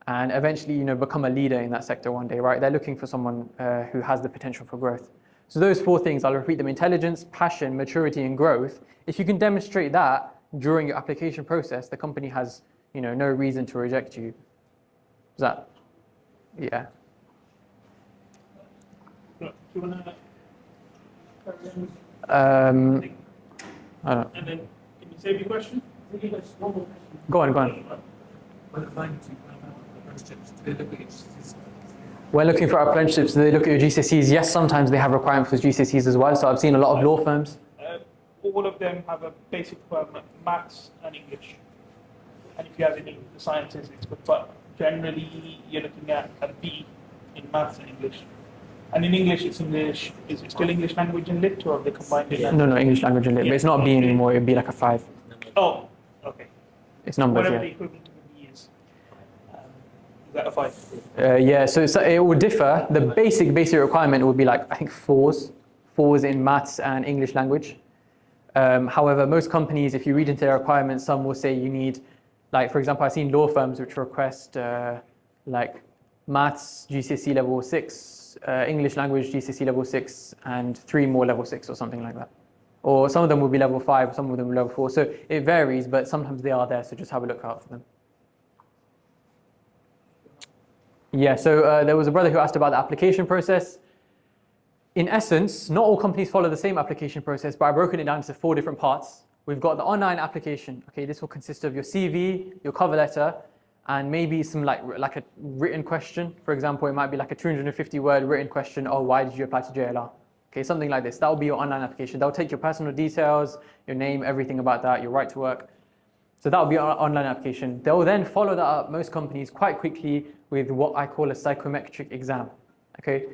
and eventually, become a leader in that sector one day, right? They're looking for someone who has the potential for growth. So those four things, I'll repeat them: intelligence, passion, maturity, and growth. If you can demonstrate that during your application process, the company has, no reason to reject you. Is that, yeah. Do you want to? I don't. And then, can you save your question? Go on. When applying to apprenticeships, do they look at your GCSEs? When looking for apprenticeships, do they look at your GCSEs? Yes, sometimes they have requirements for GCSEs as well. So I've seen a lot of law firms. All of them have a basic requirement, maths and English. And if you have any sciences, it's good. But generally, you're looking at a B in maths and English. And in English, it's English. Is it still English language and lit, or have they combined it? No, English language and lit. But it's not B anymore. It'd be like a 5. Oh, okay. It's numbers, Whatever the yeah. equivalent of a B is. Is that a 5? Yeah, so it will differ. The basic requirement would be like, I think 4s in maths and English language. However, most companies, if you read into their requirements, some will say you need, like, for example, I've seen law firms which request like maths GCSE level 6, English language GCSE level 6, and 3 more level 6 or something like that. Or some of them will be level 5, some of them will be level 4. So it varies, but sometimes they are there, so just have a look out for them. Yeah, so there was a brother who asked about the application process. In essence, not all companies follow the same application process, but I've broken it down into 4 different parts. We've got the online application. Okay, this will consist of your CV, your cover letter, and maybe some like a written question. For example, it might be like a 250-word written question. Oh, why did you apply to JLR? Okay, something like this. That will be your online application. That will take your personal details, your name, everything about that, your right to work. So that will be our online application. They will then follow that up, most companies, quite quickly with what I call a psychometric exam. Okay,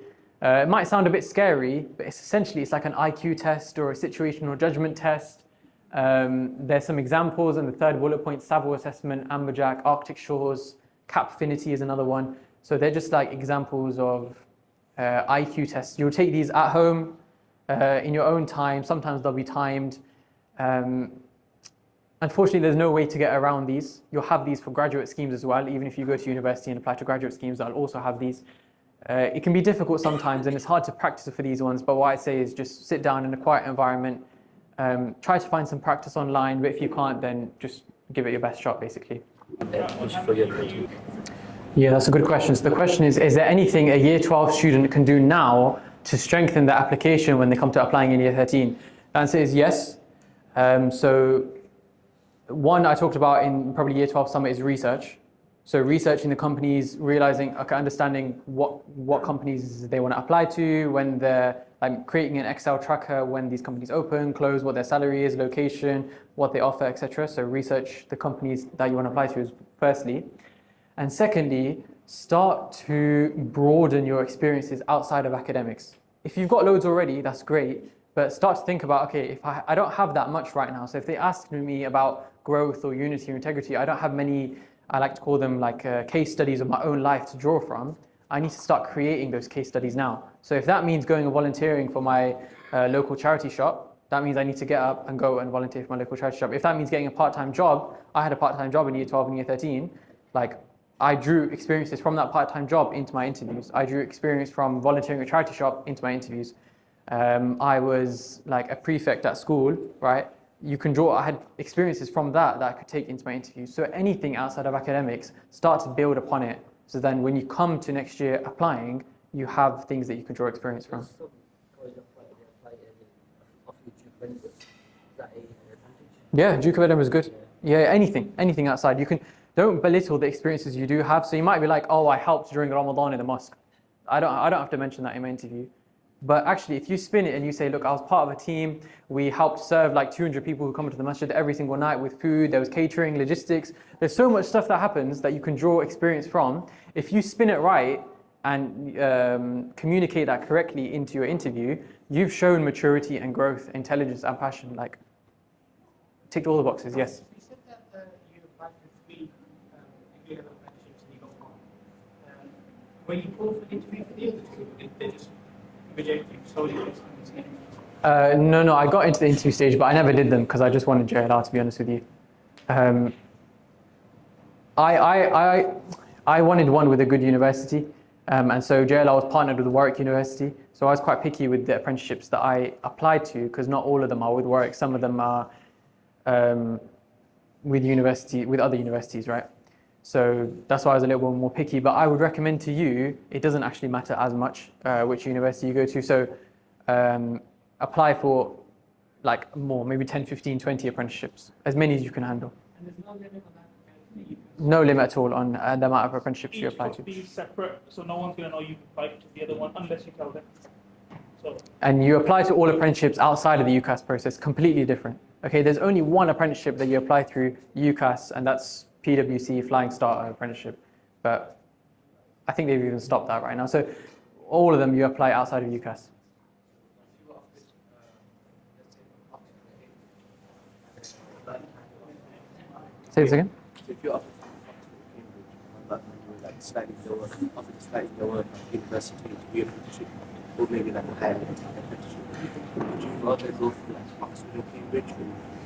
it might sound a bit scary, but it's like an IQ test or a situational judgment test. There's some examples in the 3rd bullet point: Savile assessment, Amberjack, Arctic Shores, Capfinity is another one. So they're just like examples of IQ tests. You'll take these at home in your own time. Sometimes they'll be timed. Unfortunately, there's no way to get around these. You'll have these for graduate schemes as well. Even if you go to university and apply to graduate schemes, they'll also have these. It can be difficult sometimes, and it's hard to practice for these ones, but what I'd say is just sit down in a quiet environment, try to find some practice online, but if you can't, then just give it your best shot, basically. Yeah, that's a good question. So the question is there anything a Year 12 student can do now to strengthen their application when they come to applying in Year 13? The answer is yes. So one I talked about in probably Year 12 Summit is research. So researching the companies, realizing, okay, understanding what companies they want to apply to, when they're like creating an Excel tracker, when these companies open, close, what their salary is, location, what they offer, etc. So research the companies that you want to apply to is firstly. And secondly, start to broaden your experiences outside of academics. If you've got loads already, that's great, but start to think about, okay, if I don't have that much right now, so if they ask me about growth or unity or integrity, I don't have many, I like to call them like case studies of my own life to draw from. I need to start creating those case studies now. So if that means going and volunteering for my local charity shop, that means I need to get up and go and volunteer for my local charity shop. If that means getting a part-time job, I had a part-time job in Year 12 and Year 13, like I drew experiences from that part-time job into my interviews. I drew experience from volunteering at a charity shop into my interviews. I was like a prefect at school, right? You can draw, I had experiences from that I could take into my interviews. So anything outside of academics, start to build upon it. So then when you come to next year applying, you have things that you can draw experience from. Yeah, Duke of Edinburgh is good. Yeah, anything outside. You can, don't belittle the experiences you do have. So you might be like, oh, I helped during Ramadan in the mosque. I don't have to mention that in my interview. But actually, if you spin it and you say, look, I was part of a team, we helped serve like 200 people who come to the masjid every single night with food, there was catering, logistics. There's so much stuff that happens that you can draw experience from. If you spin it right and communicate that correctly into your interview, you've shown maturity and growth, intelligence and passion. Like, ticked all the boxes, yes. You said that you applied for 3 degree-level apprenticeships and you got 1. When you called for the interview for the other 2, they just reject you solely based on this interview? No, I got into the interview stage, but I never did them because I just wanted JLR, to be honest with you. I wanted one with a good university. And so JLR was partnered with Warwick University. So I was quite picky with the apprenticeships that I applied to, because not all of them are with Warwick. Some of them are with other universities, right? So that's why I was a little bit more picky. But I would recommend to you, it doesn't actually matter as much which university you go to. So apply for like more, maybe 10, 15, 20 apprenticeships, as many as you can handle. And there's no limit on that. No limit at all on the amount of apprenticeships you apply Each to. of these separate, so no one's going to know you've applied to the other one unless you tell them. So And you apply to all apprenticeships outside of the UCAS process, completely different. Okay, there's only one apprenticeship that you apply through UCAS, and that's PwC Flying Starter apprenticeship. But I think they've even stopped that right now. So all of them you apply outside of UCAS. Say this again? So if you're offered Cambridge, but you were like slightly lower, offered a slightly lower university degree apprenticeship, or maybe like a higher apprenticeship, would you rather go for like Oxford or Cambridge, or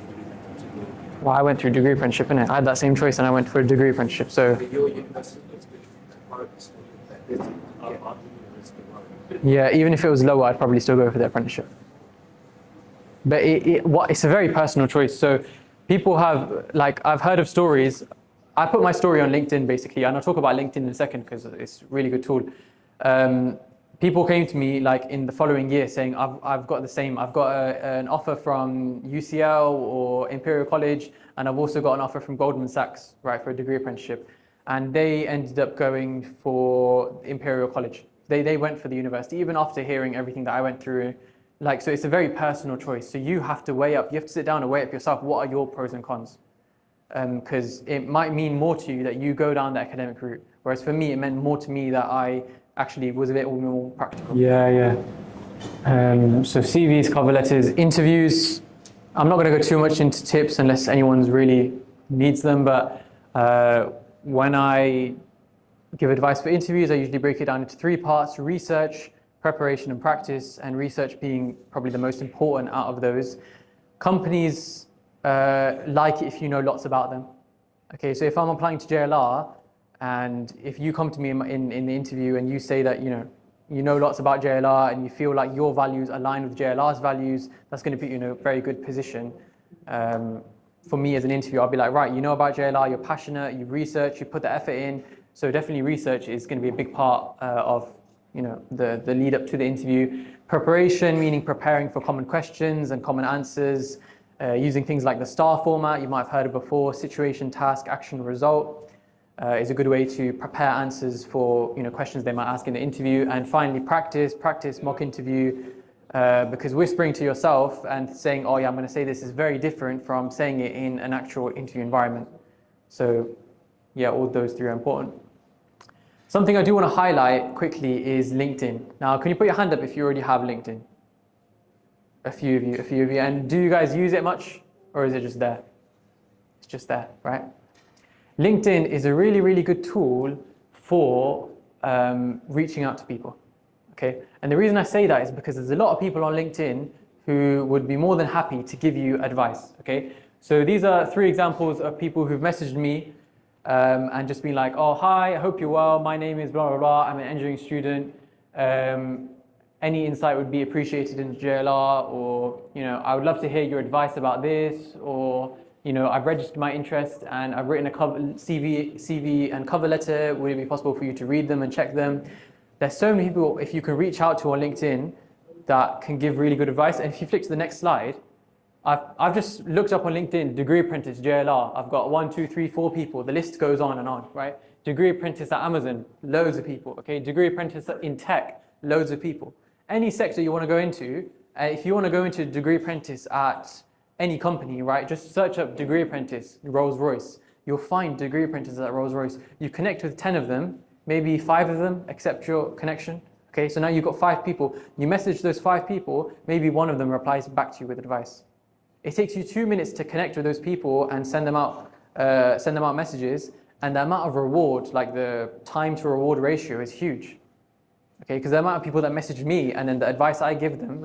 maybe like continue? Well, I went through degree apprenticeship, innit? I had that same choice and I went for a degree apprenticeship. So Your university is good, Warwick is still like this, yeah, university Warwick. yeah, even if it was lower, I'd probably still go for the apprenticeship. But it's a very personal choice. So people have, like, I've heard of stories. I put my story on LinkedIn basically, and I'll talk about LinkedIn in a second because it's a really good tool. People came to me like in the following year saying, I've got the same, I've got an offer from UCL or Imperial College, and I've also got an offer from Goldman Sachs, right, for a degree apprenticeship. And they ended up going for Imperial College. They went for the university, even after hearing everything that I went through. Like, so it's a very personal choice. So you have to weigh up, you have to sit down and weigh up yourself, what are your pros and cons? Because it might mean more to you that you go down the academic route. Whereas for me, it meant more to me that I actually was a bit more practical. Yeah. So CVs, cover letters, interviews. I'm not going to go too much into tips unless anyone's really needs them. But when I give advice for interviews, I usually break it down into 3 parts: research, preparation and practice, and research being probably the most important out of those. Companies like it if you know lots about them. Okay, so if I'm applying to JLR, and if you come to me in the interview and you say that you know lots about JLR and you feel like your values align with JLR's values, that's going to put you in a very good position. For me as an interview, I'll be like, right, you know about JLR, you're passionate, you've researched, you put the effort in. So definitely research is going to be a big part of the lead up to the interview. Preparation, meaning preparing for common questions and common answers, using things like the STAR format you might have heard of before: situation, task, action, result, is a good way to prepare answers for questions they might ask in the interview. And finally, practice mock interview, because whispering to yourself and saying, oh yeah, I'm going to say this, is very different from saying it in an actual interview environment. So yeah, all those 3 are important. Something I do want to highlight quickly is LinkedIn. Now, can you put your hand up if you already have LinkedIn? A few of you. And do you guys use it much, or is it just there? It's just there, right? LinkedIn is a really, really good tool for reaching out to people, okay? And the reason I say that is because there's a lot of people on LinkedIn who would be more than happy to give you advice, okay? So these are 3 examples of people who've messaged me and just been like, oh, hi, I hope you're well. My name is blah, blah, blah. I'm an engineering student. Any insight would be appreciated in JLR, or, I would love to hear your advice about this, or, I've registered my interest and I've written a CV and cover letter. Would it be possible for you to read them and check them? There's so many people, if you can reach out to on LinkedIn, that can give really good advice. And if you flick to the next slide, I've just looked up on LinkedIn, degree apprentice, JLR. I've got 1, 2, 3, 4 people. The list goes on, right? Degree apprentice at Amazon, loads of people, okay? Degree apprentice in tech, loads of people. Any sector you want to go into, if you want to go into degree apprentice at any company, right? Just search up degree apprentice, Rolls-Royce. You'll find degree apprentices at Rolls-Royce. You connect with 10 of them, maybe 5 of them accept your connection. Okay, so now you've got 5 people. You message those 5 people, maybe one of them replies back to you with advice. It takes you 2 minutes to connect with those people and send them out messages, and the amount of reward, like the time to reward ratio, is huge. Okay, because the amount of people that message me and then the advice I give them,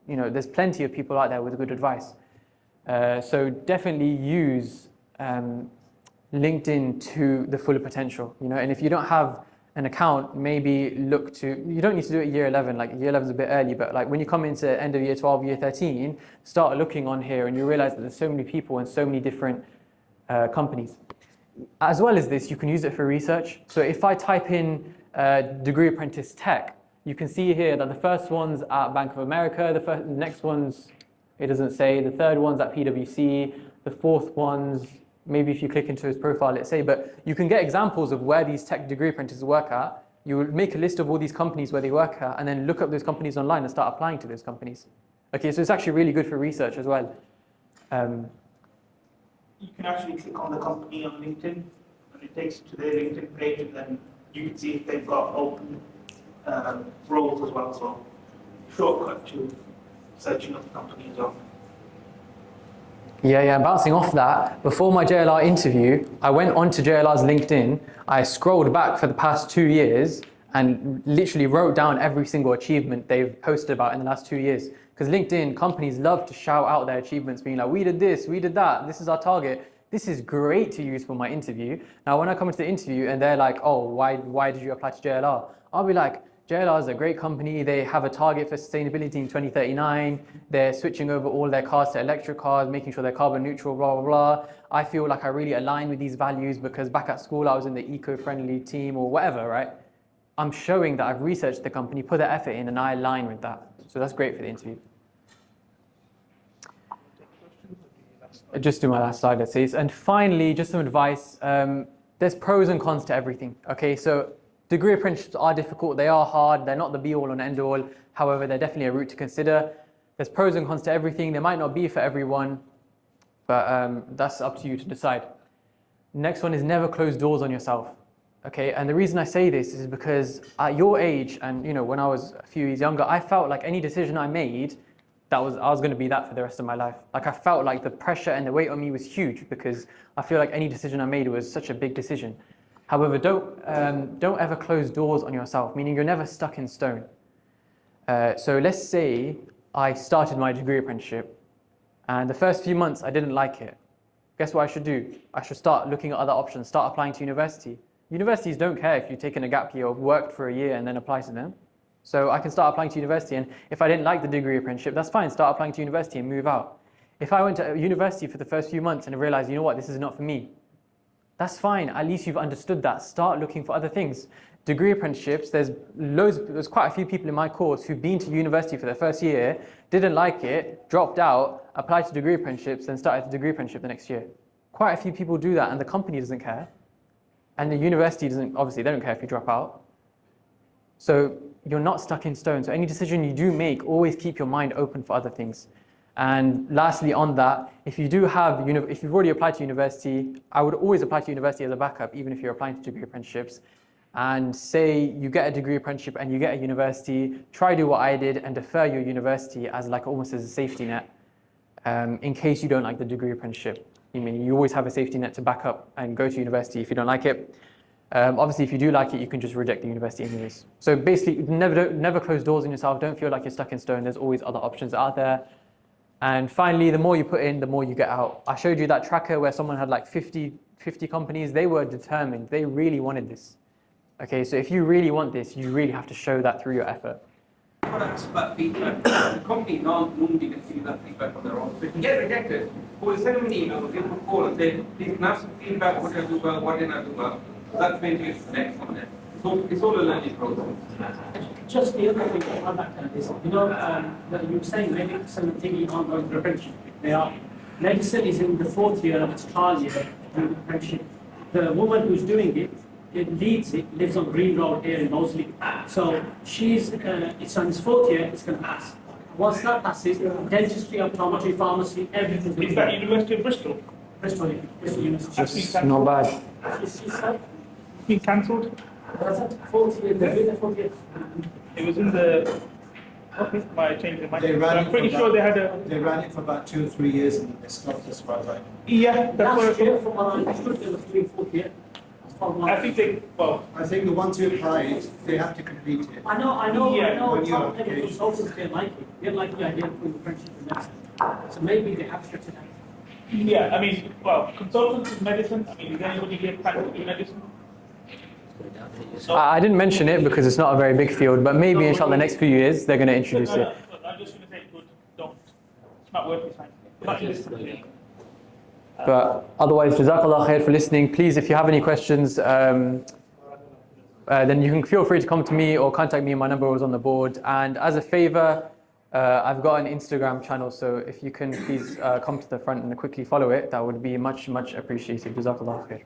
there's plenty of people out there with good advice. So definitely use LinkedIn to the full potential, and if you don't have an account, maybe look to, you don't need to do it year 11, like year 11 is a bit early, but like when you come into end of year 12, year 13, start looking on here and you realize that there's so many people and so many different companies. As well as this, you can use it for research. So if I type in degree apprentice tech, you can see here that the first one's at Bank of America, the next one's, it doesn't say, the third one's at PwC, the fourth one's, maybe if you click into his profile, let's say, but you can get examples of where these tech degree apprentices work at. You will make a list of all these companies where they work at, and then look up those companies online and start applying to those companies. Okay, so it's actually really good for research as well. You can actually click on the company on LinkedIn, and it takes you to their LinkedIn page, and then you can see if they've got open roles as well. So shortcut to searching up the company as well. Yeah, bouncing off that, before my JLR interview, I went onto JLR's LinkedIn, I scrolled back for the past 2 years and literally wrote down every single achievement they've posted about in the last 2 years. Because LinkedIn, companies love to shout out their achievements, being like, we did this, we did that, this is our target. This is great to use for my interview. Now, when I come into the interview and they're like, oh, why did you apply to JLR? I'll be like, JLR is a great company. They have a target for sustainability in 2039. They're switching over all their cars to electric cars, making sure they're carbon neutral, blah, blah, blah. I feel like I really align with these values because back at school, I was in the eco-friendly team or whatever, right? I'm showing that I've researched the company, put the effort in, and I align with that. So that's great for the interview. Just do my last slide, let's see. And finally, just some advice. There's pros and cons to everything, okay? So degree apprenticeships are difficult, they are hard, they're not the be all and end all. However, they're definitely a route to consider. There's pros and cons to everything. They might not be for everyone, but that's up to you to decide. Next one is never close doors on yourself. Okay, and the reason I say this is because at your age, and you know, when I was a few years younger, I felt like any decision I made, I was going to be that for the rest of my life. Like I felt like the pressure and the weight on me was huge because I feel like any decision I made was such a big decision. However, don't ever close doors on yourself, meaning you're never stuck in stone. So let's say I started my degree apprenticeship and the first few months I didn't like it. Guess what I should do? I should start looking at other options, start applying to university. Universities don't care if you've taken a gap year or worked for a year and then apply to them. So I can start applying to university, and if I didn't like the degree apprenticeship, that's fine, start applying to university and move out. If I went to university for the first few months and realized, you know what, this is not for me, that's fine, at least you've understood that. Start looking for other things. Degree apprenticeships, there's quite a few people in my course who've been to university for their first year, didn't like it, dropped out, applied to degree apprenticeships, then started the degree apprenticeship the next year. Quite a few people do that, and the company doesn't care. And the university doesn't, obviously they don't care if you drop out. So you're not stuck in stone. So any decision you do make, always keep your mind open for other things. And lastly on that, if you've already applied to university, I would always apply to university as a backup, even if you're applying to degree apprenticeships. And say you get a degree apprenticeship and you get a university, try do what I did and defer your university as like almost as a safety net in case you don't like the degree apprenticeship. I mean, you always have a safety net to back up and go to university if you don't like it. Obviously, if you do like it, you can just reject the university anyways. So basically, never close doors on yourself. Don't feel like you're stuck in stone. There's always other options out there. And finally, the more you put in, the more you get out. I showed you that tracker where someone had like 50 companies. They were determined. They really wanted this. Okay, so if you really want this, you really have to show that through your effort. Products but feedback. The company normally can see that feedback on their own. So if you get rejected, we'll send them an email, give them a call and say, please can I have some feedback, what did I do well, what didn't I do well? So that's basically the next one then. So it's all a learning process. Just the other thing on that is, you know, that you were saying medicine and thinking aren't going to apprenticeship. They are. Medicine is in the 4th year of its trial year doing apprenticeship. The woman who's doing it leads it, lives on Green Road here in Moseley. So it's on its 4th year, it's going to pass. Once that passes, dentistry, optometry, pharmacy, everything's going to Is that University of Bristol? Bristol University. It's not bad. It's Been cancelled? 4th year, they're doing the 4th year. It was in the. My change of mind. They ran I'm it pretty for sure about- they had a. They ran it for about 2 or 3 years and then they stopped as far as I know. Yeah, that's what I Last year, thought. from what I understood, they were doing 4th year. I think they. Well, I think the ones who applied, they have to complete it. I know, Yeah, on your top level application. consultants didn't like it. They didn't like the idea of putting apprenticeship in medicine. So maybe they have to that. yeah, I mean, well, consultants in medicine, I mean, is anybody here practicing medicine? So, I didn't mention it because it's not a very big field, but maybe inshallah the next few years they're going to introduce it. I'm just going to say, good, don't. It's not worth your time. Not in this country. But otherwise, jazakallah khair for listening. Please, if you have any questions, then you can feel free to come to me or contact me. My number was on the board. And as a favor, I've got an Instagram channel, so if you can please come to the front and quickly follow it, that would be much, much appreciated. Jazakallah khair.